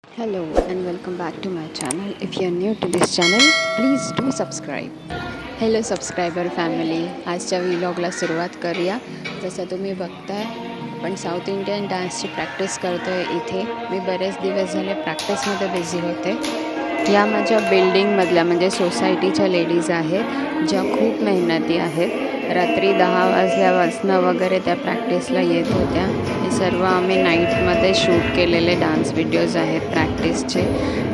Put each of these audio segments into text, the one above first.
Hello and welcome back to my channel. If you are new to this channel, please do subscribe. Hello subscriber family, आजच्या व्लॉगला सुरुवात करूया. जसं तुम्ही बघताय आपण साऊथ इंडियन डान्सची प्रॅक्टिस करतो आहे. इथे मी बरेच दिवस झाले प्रॅक्टिसमध्ये बिझी होते. या माझ्या बिल्डिंगमधल्या म्हणजे सोसायटीच्या लेडीज आहेत ज्या खूप मेहनती आहेत. रात्री 10 वाजल्यापासून वगैरे त्या प्रॅक्टिसला येत होत्या. हे सर्व आम्ही नाईटमध्ये शूट केलेले डान्स व्हिडिओज आहेत प्रॅक्टिसचे.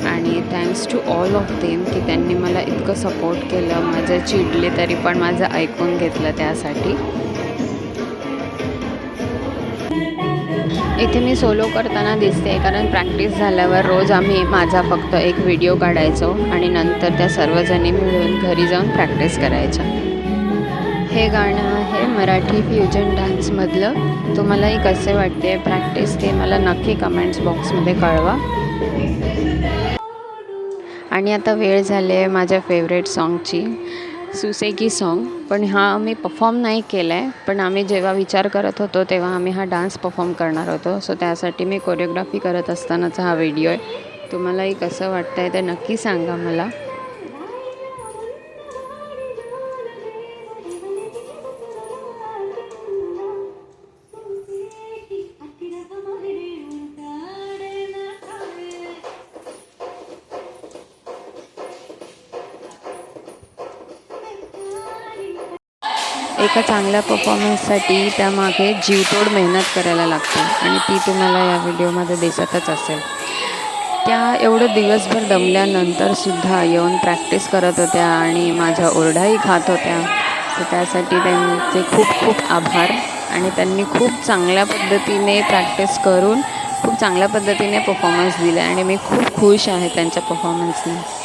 आणि thanks to all of them की त्यांनी मला इतकं सपोर्ट केलं. माझं चिडले तरी पण माझं ऐकून घेतलं. त्यासाठी इथे मी सोलो करताना दिसते कारण प्रॅक्टिस झाल्यावर रोज आम्ही माझा फक्त एक व्हिडिओ काढायचो आणि नंतर त्या सर्वजणी मिळून घरी जाऊन प्रॅक्टिस करायच्या. हे गाणं आहे मराठी फ्युजन डान्समधलं. तुम्हालाही कसे वाटते प्रॅक्टिस ते मला नक्की कमेंट्स बॉक्समध्ये कळवा. आणि आता वेळ झाली आहे माझ्या फेवरेट सॉन्गची, सुसेकी सॉन्ग. पण हा आम्ही परफॉर्म नाही केला आहे, पण आम्ही जेव्हा विचार करत होतो तेव्हा आम्ही हा डान्स परफॉर्म करणार होतो. सो त्यासाठी मी कोरिओग्राफी करत असतानाचा हा व्हिडिओ आहे. तुम्हालाही कसं वाटतं आहे ते नक्की सांगा मला. एका चांगल्या परफॉर्मन्ससाठी त्यामागे जीवतोड मेहनत करायला लागते आणि ती तुम्हाला या व्हिडिओमध्ये दिसतच असेल. त्या एवढं दिवसभर दमल्यानंतरसुद्धा येऊन प्रॅक्टिस करत होत्या आणि माझ्या ओरडाही खात होत्या. तर त्यासाठी त्यांचे खूप खूप आभार. आणि त्यांनी खूप चांगल्या पद्धतीने प्रॅक्टिस करून खूप चांगल्या पद्धतीने परफॉर्मन्स दिला आणि मी खूप खुश आहे त्यांच्या परफॉर्मन्सने.